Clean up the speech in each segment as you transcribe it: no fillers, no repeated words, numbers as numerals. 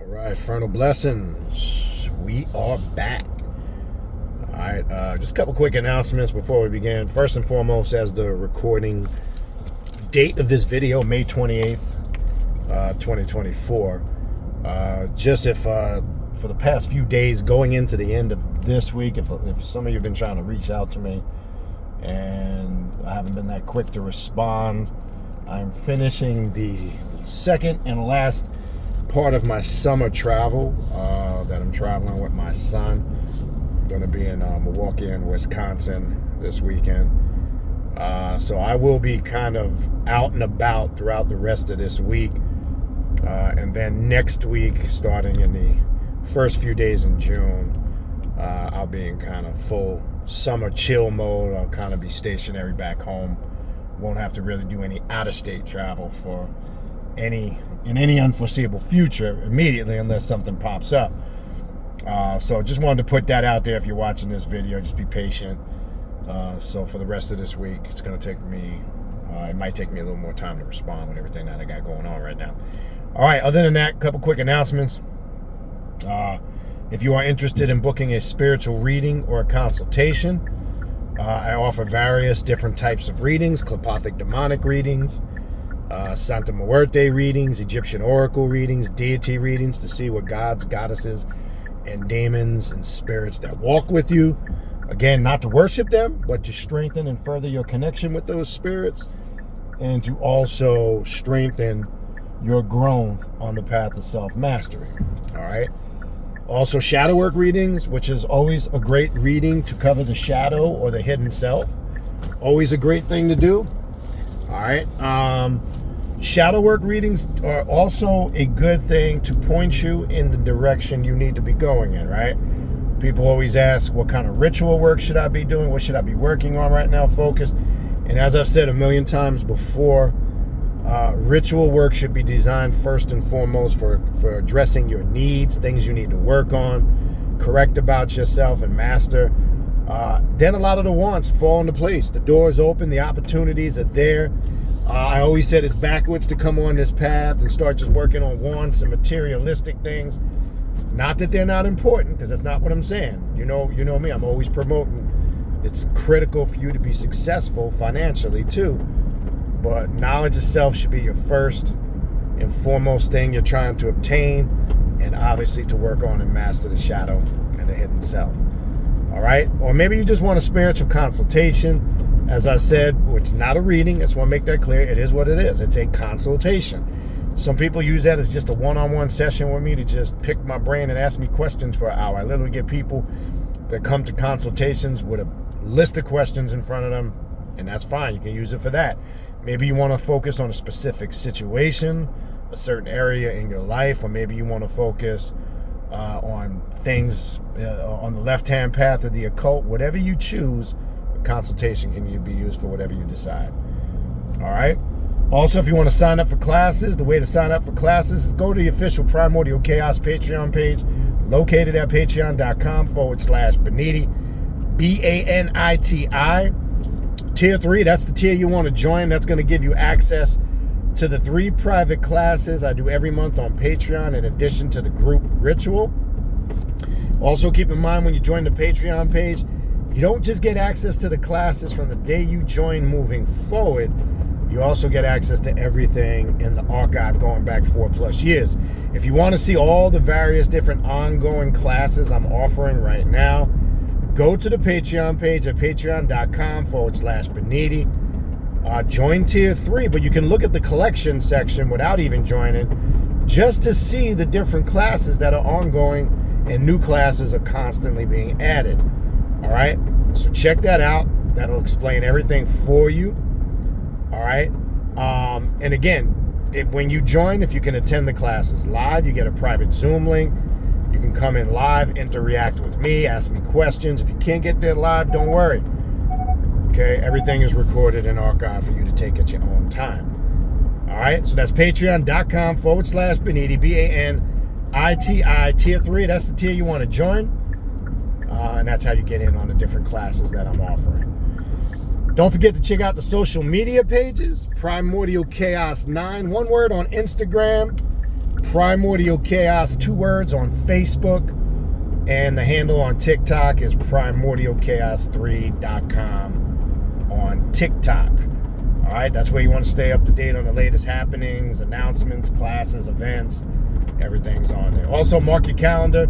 All right, Frontal Blessings. We are back. All right, just a couple quick announcements before we begin. First and foremost, as the recording date of this video, May 28th, 2024. Just if for the past few days going into the end of this week, if some of you have been trying to reach out to me and I haven't been that quick to respond, I'm finishing the second and last part of my summer travel that I'm traveling with my son. I'm going to be in Milwaukee and Wisconsin this weekend. So I will be kind of out and about throughout the rest of this week. And then next week, starting in the first few days in June, I'll be in kind of full summer chill mode. I'll kind of be stationary back home. Won't have to really do any out-of-state travel for any unforeseeable future immediately, unless something pops up. So just wanted to put that out there. If you're watching this video, just be patient. So for the rest of this week, it's going to take me, it might take me a little more time to respond with everything that I got going on right now. All right, other than that, a couple quick announcements. If you are interested in booking a spiritual reading or a consultation, I offer various different types of readings: Qlippothic demonic readings, Santa Muerte readings, Egyptian oracle readings, deity readings to see what gods, goddesses, and demons and spirits that walk with you. Again, not to worship them, but to strengthen and further your connection with those spirits, and to also strengthen your growth on the path of self-mastery. All right. Also, shadow work readings, which is always a great reading to cover the shadow or the hidden self. Always a great thing to do. All right. Shadow work readings are also a good thing to point you in the direction you need to be going in, right? People always ask, what kind of ritual work should I be doing? What should I be working on right now? Focused. And as I've said a million times before, ritual work should be designed first and foremost for addressing your needs, things you need to work on, correct about yourself, and master. Then a lot of the wants fall into place. The doors open, the opportunities are there. I always said it's backwards to come on this path and start just working on wants and materialistic things. Not that they're not important, because that's not what I'm saying. You know me, I'm always promoting. It's critical for you to be successful financially too. But knowledge of self should be your first and foremost thing you're trying to obtain, and obviously to work on and master the shadow and the hidden self. All right? Or maybe you just want a spiritual consultation. As I said, it's not a reading. I just want to make that clear. It is what it is. It's a consultation. Some people use that as just a one-on-one session with me to just pick my brain and ask me questions for an hour. I literally get people that come to consultations with a list of questions in front of them, and that's fine. You can use it for that. Maybe you want to focus on a specific situation, a certain area in your life, or maybe you want to focus on things on the left-hand path of the occult. Whatever you choose, a consultation can be used for whatever you decide. All right? Also, if you want to sign up for classes, the way to sign up for classes is go to the official Primordial Chaos Patreon page, located at patreon.com/Baniti, Baniti. Tier 3, that's the tier you want to join. That's going to give you access to the 3 private classes I do every month on Patreon, in addition to the group ritual. Also, keep in mind, when you join the Patreon page, you don't just get access to the classes from the day you join moving forward. You also get access to everything in the archive going back 4+ years. If you want to see all the various different ongoing classes I'm offering right now, go to the Patreon page at patreon.com/Baniti. Join tier 3, but you can look at the collection section without even joining, just to see the different classes that are ongoing, and new classes are constantly being added. All right, so check that out. That'll explain everything for you. All right, and again, when you join, if you can attend the classes live, you get a private Zoom link. You can come in live, interact with me, ask me questions. If you can't get there live, don't worry. Okay, everything is recorded and archived for you to take at your own time. All right, so that's patreon.com/Baniti, Baniti, tier 3. That's the tier you want to join. And that's how you get in on the different classes that I'm offering. Don't forget to check out the social media pages. Primordial Chaos 9, one word on Instagram. Primordial Chaos, 2 words, on Facebook. And the handle on TikTok is primordialchaos3.com on TikTok. All right, that's where you want to stay up to date on the latest happenings, announcements, classes, events. Everything's on there. Also, mark your calendar.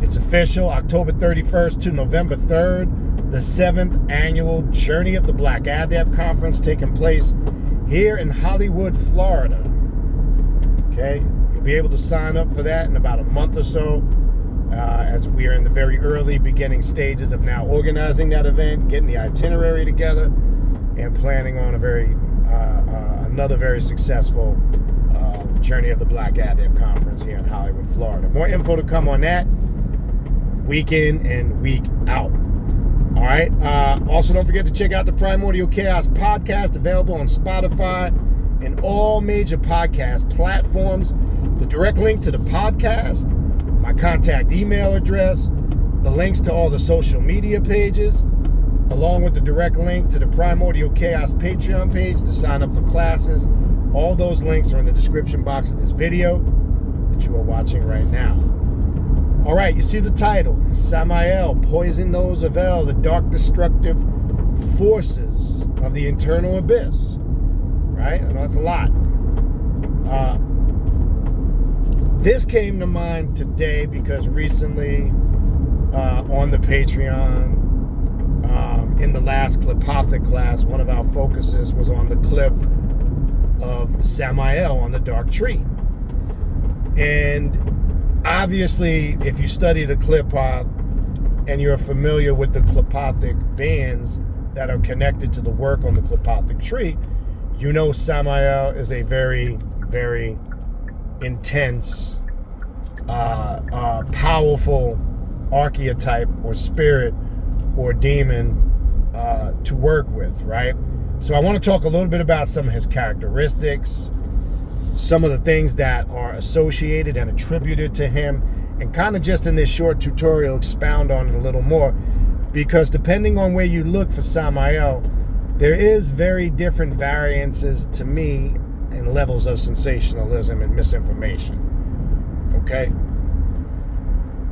It's official, October 31st to November 3rd, the 7th annual Journey of the Black Adept Conference taking place here in Hollywood, Florida. Okay, you'll be able to sign up for that in about a month or so, as we are in the very early beginning stages of now organizing that event, getting the itinerary together, and planning on another very successful Journey of the Black Adept Conference here in Hollywood, Florida. More info to come on that week in and week out. All right. Also, don't forget to check out the Primordial Chaos podcast, available on Spotify and all major podcast platforms. The direct link to the podcast, my contact email address, the links to all the social media pages, along with the direct link to the Primordial Chaos Patreon page to sign up for classes. All those links are in the description box of this video that you are watching right now. All right, you see the title, Samael, Poison Those of El, the dark destructive forces of the internal abyss. Right? I know it's a lot. This came to mind today because recently on the Patreon, in the last Qlippothic class, one of our focuses was on the clip of Samael on the dark tree. And obviously, if you study the Qlippothic and you're familiar with the Qlippothic bands that are connected to the work on the Qlippothic tree, you know Samael is a very, very intense, powerful archetype or spirit or demon to work with, right? So I want to talk a little bit about some of his characteristics, some of the things that are associated and attributed to him, and kind of just in this short tutorial expound on it a little more, because depending on where you look for Samael, there is very different variances to me in levels of sensationalism and misinformation. Okay?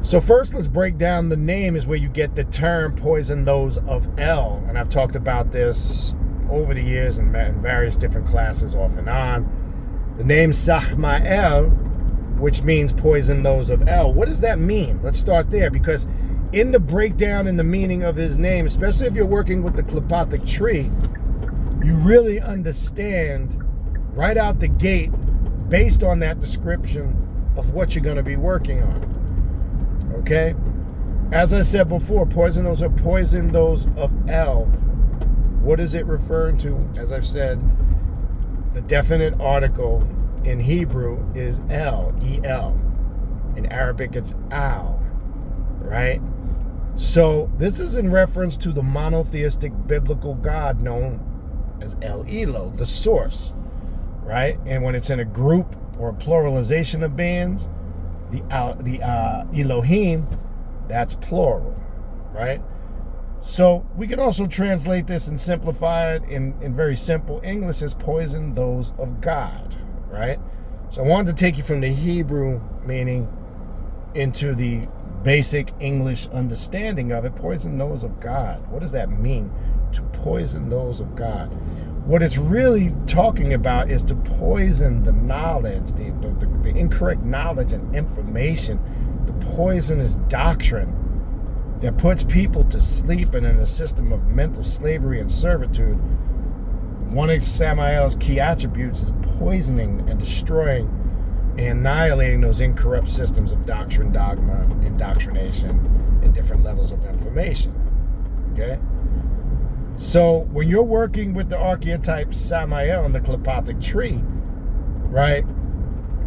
So first, let's break down the name is where you get the term poison those of El. And I've talked about this over the years in various different classes off and on. The name Samael, which means poison those of El. What does that mean? Let's start there, because in the breakdown in the meaning of his name, especially if you're working with the Qlippothic tree, you really understand right out the gate, based on that description, of what you're going to be working on. Okay? As I said before, poison those of El. What is it referring to? As I've said, the definite article in Hebrew is El, E-L. In Arabic, it's Al, right? So this is in reference to the monotheistic biblical God known as El Elo, the source, right? And when it's in a group or a pluralization of beings, the Elohim, that's plural, right? So we can also translate this and simplify it in very simple English as poison those of God, right? So I wanted to take you from the Hebrew meaning into the basic English understanding of it. Poison those of God. What does that mean, to poison those of God? What it's really talking about is to poison the knowledge, the incorrect knowledge and information, the poisonous doctrine that puts people to sleep and in a system of mental slavery and servitude. One of Samael's key attributes is poisoning and destroying and annihilating those incorrupt systems of doctrine, dogma, indoctrination, and different levels of information. Okay? So when you're working with the archetype Samael in the Qlippothic tree, right,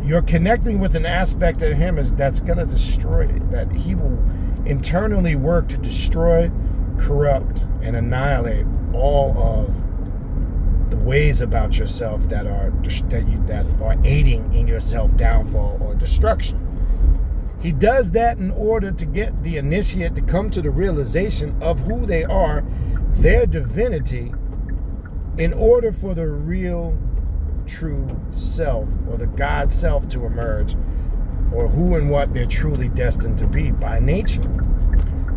you're connecting with an aspect of him that's going to destroy, that he will internally work to destroy, corrupt, and annihilate all of the ways about yourself that are aiding in your self-downfall or destruction. He does that in order to get the initiate to come to the realization of who they are, their divinity, in order for the real true self or the God self to emerge, or who and what they're truly destined to be by nature.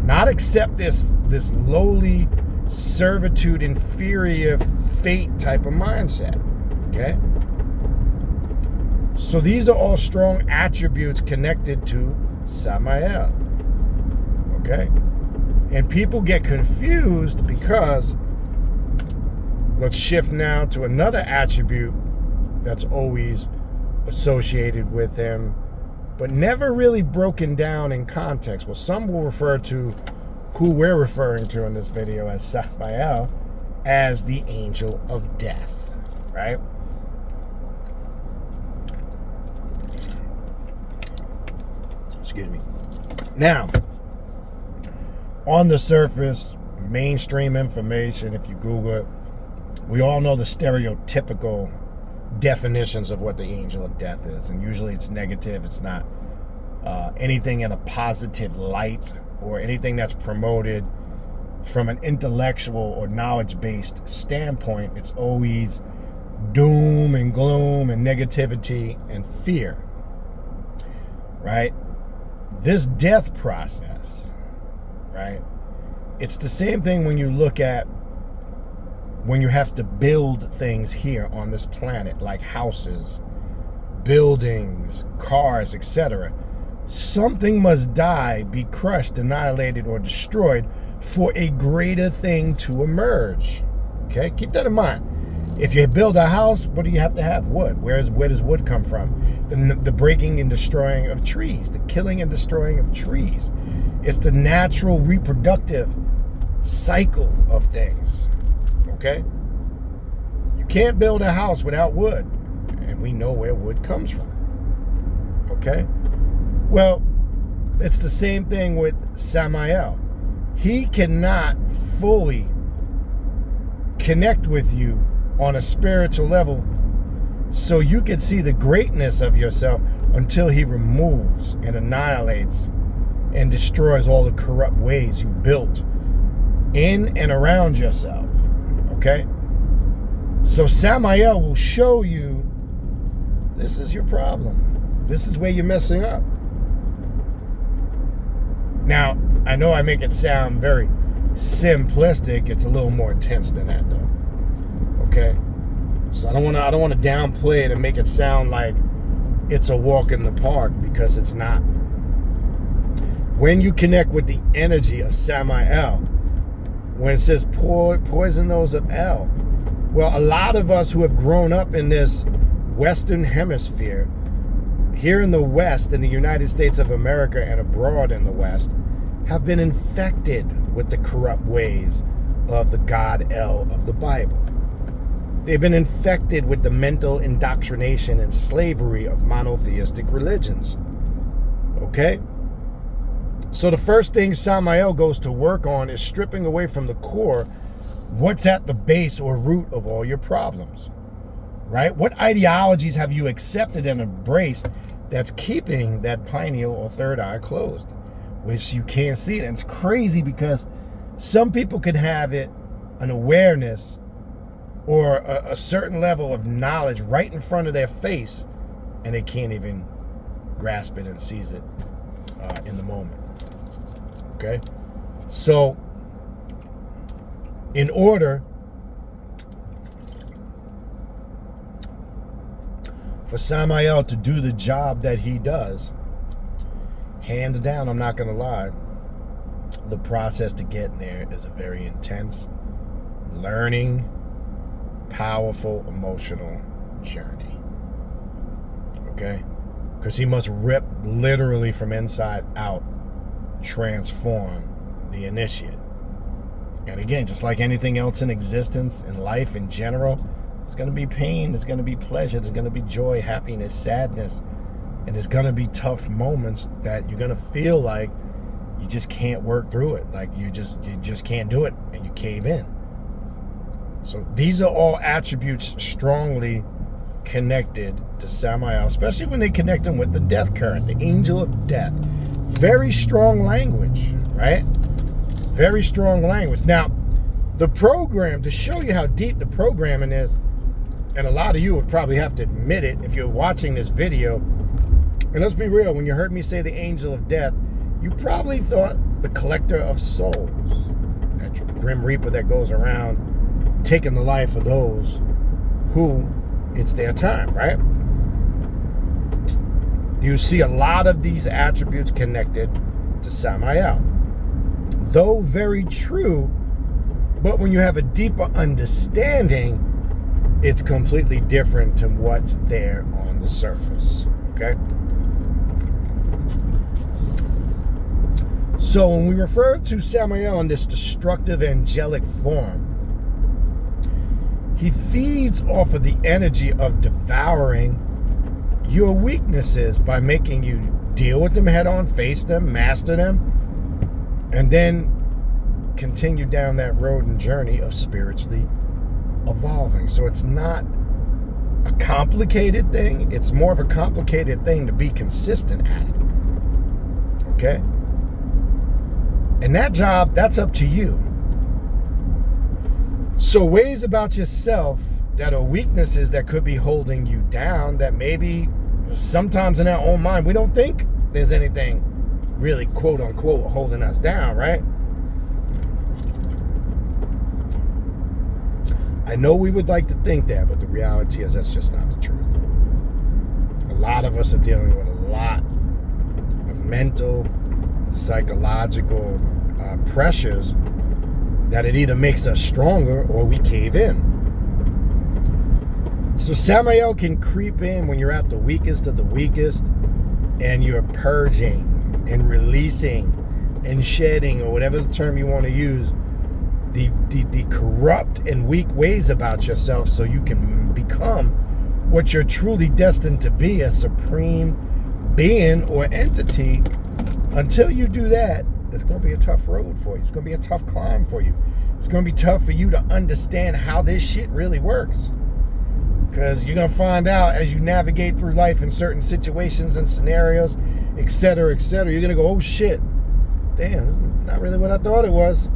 Not accept this lowly servitude, inferior fate type of mindset. Okay? So these are all strong attributes connected to Samael. Okay? And people get confused because, let's shift now to another attribute that's always associated with him, but never really broken down in context. Well, some will refer to who we're referring to in this video as Samael as the angel of death, right? Excuse me. Now, on the surface, mainstream information, if you Google it, we all know the stereotypical definitions of what the angel of death is. And usually it's negative. It's not anything in a positive light or anything that's promoted from an intellectual or knowledge-based standpoint. It's always doom and gloom and negativity and fear, right? This death process, right? It's the same thing when you look at when you have to build things here on this planet, like houses, buildings, cars, etc. Something must die, be crushed, annihilated, or destroyed for a greater thing to emerge. Okay, keep that in mind. If you build a house, what do you have to have? Wood. Where does wood come from? The breaking and destroying of trees, the killing and destroying of trees. It's the natural reproductive cycle of things. Okay? You can't build a house without wood. And we know where wood comes from. Okay? Well, it's the same thing with Samael. He cannot fully connect with you on a spiritual level so you can see the greatness of yourself until he removes and annihilates and destroys all the corrupt ways you've built in and around yourself. Okay? So Samael will show you this is your problem. This is where you're messing up. Now, I know I make it sound very simplistic. It's a little more intense than that, though. Okay? So I don't want to downplay it and make it sound like it's a walk in the park, because it's not. When you connect with the energy of Samael, when it says poison those of El, well, a lot of us who have grown up in this Western hemisphere, here in the West, in the United States of America and abroad in the West, have been infected with the corrupt ways of the God El of the Bible. They've been infected with the mental indoctrination and slavery of monotheistic religions. Okay? So the first thing Samael goes to work on is stripping away from the core what's at the base or root of all your problems. Right? What ideologies have you accepted and embraced that's keeping that pineal or third eye closed, which you can't see it? And it's crazy because some people can have it, an awareness or a certain level of knowledge right in front of their face, and they can't even grasp it and seize it in the moment. Okay? So, in order for Samael to do the job that he does, hands down, I'm not going to lie, the process to get there is a very intense, learning, powerful, emotional journey. Okay? Because he must rip literally from inside out, transform the initiate. And again, just like anything else in existence, in life in general, there's going to be pain, there's going to be pleasure, there's going to be joy, happiness, sadness, and there's going to be tough moments that you're going to feel like you just can't work through it, like you just can't do it, and you cave in. So these are all attributes strongly connected to Samael, especially when they connect him with the death current, the angel of death. Very strong language, right? Very strong language. Now, the program, to show you how deep the programming is, and a lot of you would probably have to admit it if you're watching this video, and let's be real, when you heard me say the angel of death, you probably thought the collector of souls, that grim reaper that goes around taking the life of those who it's their time, right? You see a lot of these attributes connected to Samael. Though very true, but when you have a deeper understanding, it's completely different to what's there on the surface, okay? So when we refer to Samael in this destructive angelic form, he feeds off of the energy of devouring your weaknesses by making you deal with them head on, face them, master them, and then continue down that road and journey of spiritually evolving. So it's not a complicated thing. It's more of a complicated thing to be consistent at it. Okay? And that job, that's up to you. So ways about yourself that are weaknesses that could be holding you down, that maybe sometimes in our own mind, we don't think there's anything really quote unquote holding us down, right? I know we would like to think that, but the reality is that's just not the truth. A lot of us are dealing with a lot of mental, psychological pressures that it either makes us stronger or we cave in. So Samael can creep in when you're at the weakest of the weakest and you're purging and releasing and shedding, or whatever the term you want to use, the corrupt and weak ways about yourself, so you can become what you're truly destined to be, a supreme being or entity. Until you do that, it's going to be a tough road for you. It's going to be a tough climb for you. It's going to be tough for you to understand how this shit really works. Because you're going to find out as you navigate through life in certain situations and scenarios, etc., you're going to go, oh shit, damn, this is not really what I thought it was.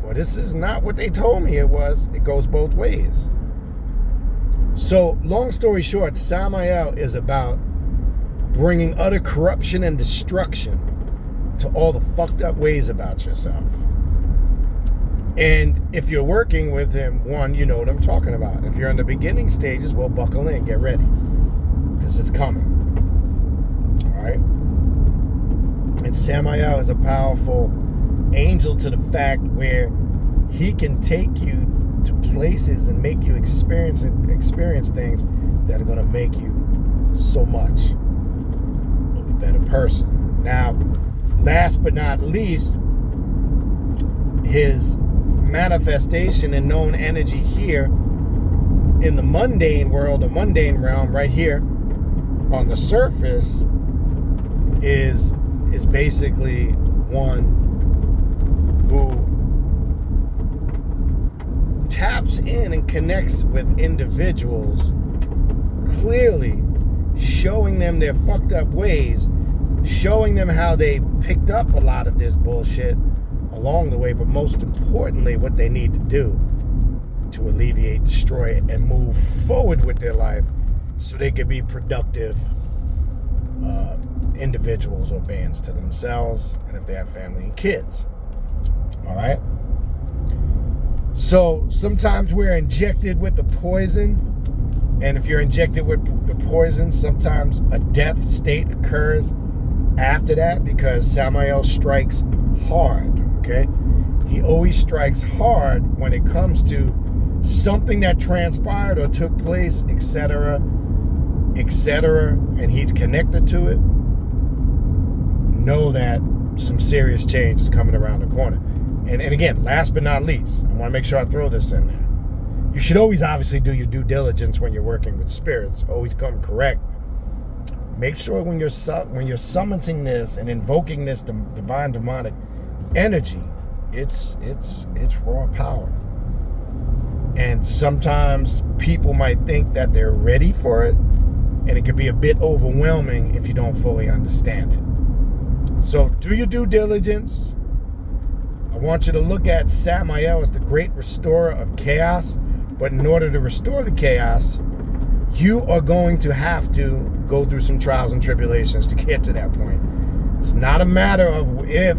Or this is not what they told me it was. It goes both ways. So, long story short, Samael is about bringing utter corruption and destruction to all the fucked up ways about yourself. And if you're working with him, one, you know what I'm talking about. If you're in the beginning stages, well, buckle in, get ready, because it's coming. All right? And Samael is a powerful angel to the fact where he can take you to places and make you experience things that are going to make you so much of a better person. Now, last but not least, his manifestation and known energy here in the mundane world, the mundane realm right here on the surface is basically one who taps in and connects with individuals, clearly showing them their fucked up ways, showing them how they picked up a lot of this bullshit along the way, but most importantly, what they need to do to alleviate, destroy it, and move forward with their life so they can be productive individuals or beings to themselves, and if they have family and kids. All right? So sometimes we're injected with the poison, and if you're injected with the poison, sometimes a death state occurs after that, because Samael strikes hard, okay? He always strikes hard when it comes to something that transpired or took place, etc., and he's connected to it. Know that some serious change is coming around the corner. And again, last but not least, I want to make sure I throw this in there. You should always obviously do your due diligence when you're working with spirits. Always come correct. Make sure when you're summoning this and invoking this divine demonic energy, it's raw power. And sometimes people might think that they're ready for it, and it could be a bit overwhelming if you don't fully understand it. So do your due diligence. I want you to look at Samael as the great restorer of chaos, But in order to restore the chaos, you are going to have to go through some trials and tribulations to get to that point. It's not a matter of if,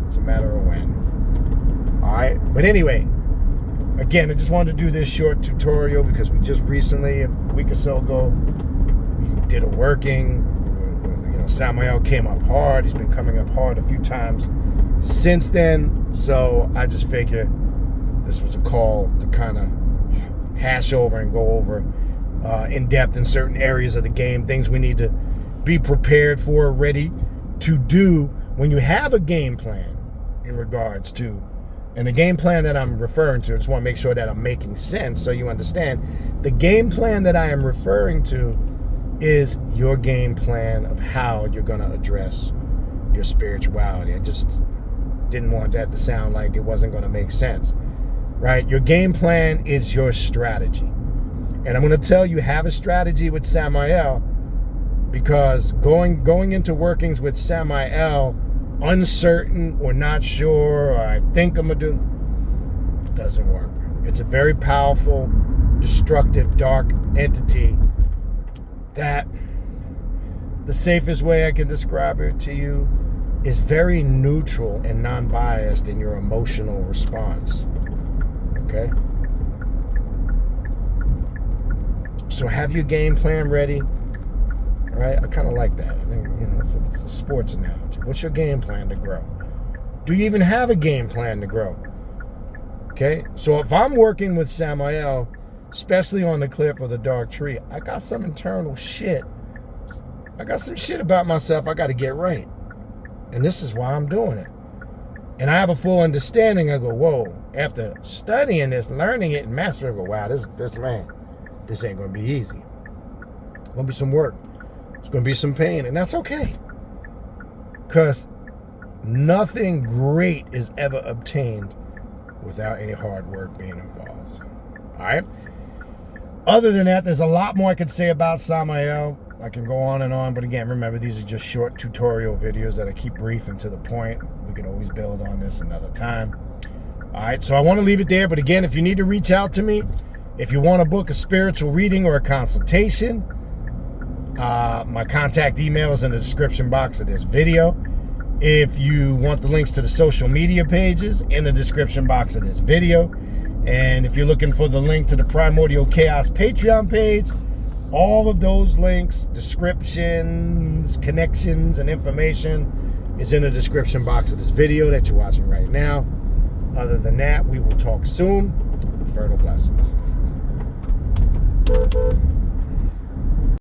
it's a matter of when. All right? But anyway, again, I just wanted to do this short tutorial because we just recently, a week or so ago, we did a working. You know, Samael came up hard. He's been coming up hard a few times since then. So I just figured this was a call to kind of hash over and go over in depth in certain areas of the game, things we need to be prepared for, ready to do when you have a game plan in regards to, and the game plan that I'm referring to, I just want to make sure that I'm making sense so you understand. The game plan that I am referring to is your game plan of how you're going to address your spirituality. I just didn't want that to sound like it wasn't going to make sense, right? Your game plan is your strategy. And I'm going to tell you, have a strategy with Samael, because going into workings with Samael, uncertain or not sure, or I think I'm going to do, it doesn't work. It's a very powerful, destructive, dark entity that the safest way I can describe it to you is very neutral and non-biased in your emotional response. Okay? So have your game plan ready. All right? I kind of like that. I think, you know, it's a sports analogy. What's your game plan to grow? Do you even have a game plan to grow? Okay? So if I'm working with Samael, especially on the cliff of the dark tree, I got some internal shit. I got some shit about myself I got to get right. And this is why I'm doing it. And I have a full understanding. I go, whoa, after studying this, learning it, and mastering it, I go, wow, this ain't going to be easy. It's going to be some work. It's going to be some pain, and that's okay. Because nothing great is ever obtained without any hard work being involved. All right? Other than that, there's a lot more I could say about Samael. I can go on and on, but again, remember, these are just short tutorial videos that I keep brief and to the point. We can always build on this another time. All right, so I want to leave it there, but again, if you need to reach out to me, if you want to book a spiritual reading or a consultation, my contact email is in the description box of this video. If you want the links to the social media pages, in the description box of this video. And if you're looking for the link to the Primordial Chaos Patreon page, all of those links, descriptions, connections, and information is in the description box of this video that you're watching right now. Other than that, we will talk soon. Fertile blessings.